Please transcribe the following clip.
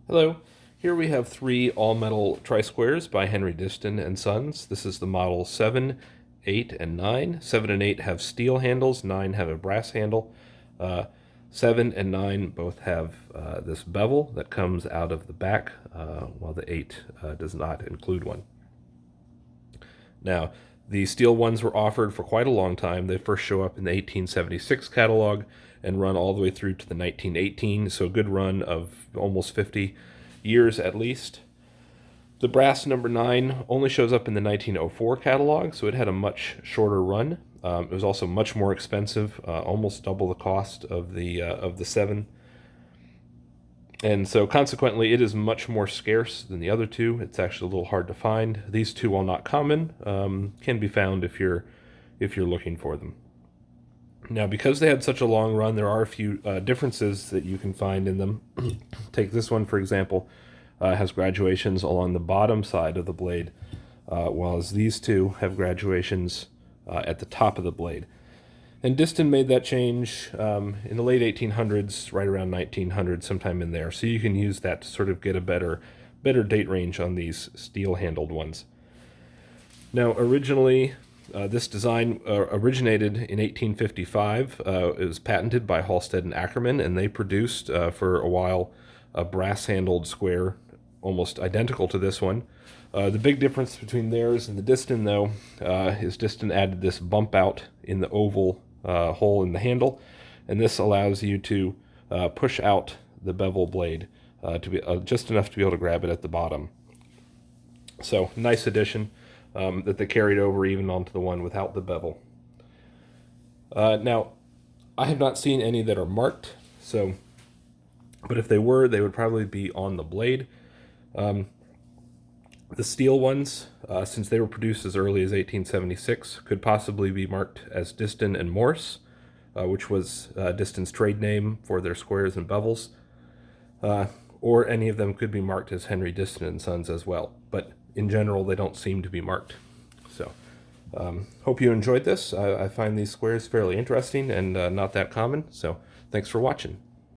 Hello, here we have three all-metal tri-squares by Disston and Sons. This is the model 7, 8, and 9. 7 and 8 have steel handles, 9 have a brass handle. 7 and 9 both have this bevel that comes out of the back, while the 8 does not include one. Now, the steel ones were offered for quite a long time. They first show up in the 1876 catalog and run all the way through to the 1918, so a good run of almost 50 years at least. The brass number 9 only shows up in the 1904 catalog, so it had a much shorter run. It was also much more expensive, almost double the cost of the 7. And so consequently, it is much more scarce than the other two. It's actually a little hard to find. These two, while not common, can be found if you're looking for them. Now, because they had such a long run, there are a few differences that you can find in them. Take this one, for example, has graduations along the bottom side of the blade, whereas these two have graduations at the top of the blade. And Disston made that change in the late 1800s, right around 1900, sometime in there. So you can use that to sort of get a better date range on these steel-handled ones. Now, originally, this design originated in 1855. It was patented by Halsted and Ackerman, and they produced for a while a brass-handled square almost identical to this one. The big difference between theirs and the Disston, though, is Disston added this bump out in the oval hole in the handle, and this allows you to push out the bevel blade to be just enough to be able to grab it at the bottom. So, nice addition that they carried over even onto the one without the bevel. Now, I have not seen any that are marked, so, but if they were, they would probably be on the blade. The steel ones, since they were produced as early as 1876, could possibly be marked as Disston and Morse, which was Disston's trade name for their squares and bevels, or any of them could be marked as Henry Disston and Sons as well. But in general, they don't seem to be marked. So, hope you enjoyed this. I find these squares fairly interesting and not that common, so thanks for watching.